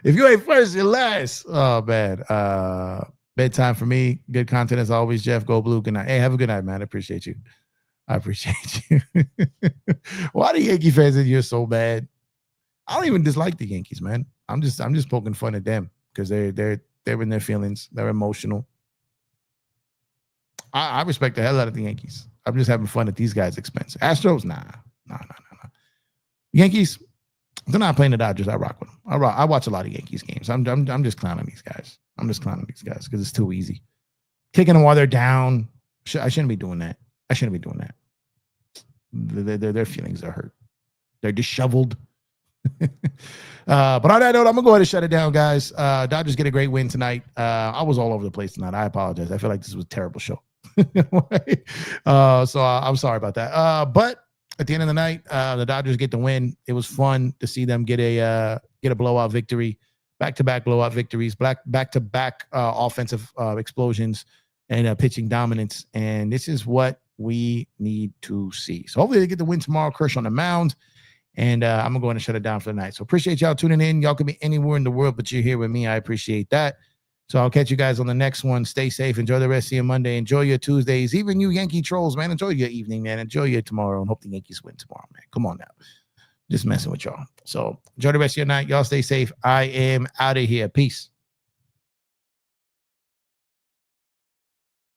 If you ain't first, you're last. Oh, man. Bedtime for me. Good content as always, Jeff. Go Blue. Good night. Hey, have a good night, man. I appreciate you. Why do Yankee fans think you're so bad? I don't even dislike the Yankees, man. I'm just poking fun at them because they're in their feelings. They're emotional. I respect the hell out of the Yankees. I'm just having fun at these guys' expense. Astros, nah. Yankees, they're not playing the Dodgers. I rock with them. I watch a lot of Yankees games. I'm just clowning these guys. I'm just clowning these guys because it's too easy. Kicking them while they're down. I shouldn't be doing that. Their feelings are hurt. They're disheveled. But on that note, I'm gonna go ahead and shut it down, guys. Dodgers get a great win tonight. I was all over the place tonight. I apologize. I feel like this was a terrible show. So I'm sorry about that. But at the end of the night, the Dodgers get the win. It was fun to see them get a blowout victory, back-to-back blowout victories, back-to-back offensive explosions and pitching dominance. And this is what we need to see. So hopefully they get the win tomorrow. Kershaw on the mound. And I'm going to go ahead and shut it down for the night. So appreciate y'all tuning in. Y'all can be anywhere in the world, but you're here with me. I appreciate that. So I'll catch you guys on the next one. Stay safe. Enjoy the rest of your Monday. Enjoy your Tuesdays. Even you Yankee trolls, man. Enjoy your evening, man. Enjoy your tomorrow. And hope the Yankees win tomorrow, man. Come on now. Just messing with y'all. So enjoy the rest of your night. Y'all stay safe. I am out of here. Peace.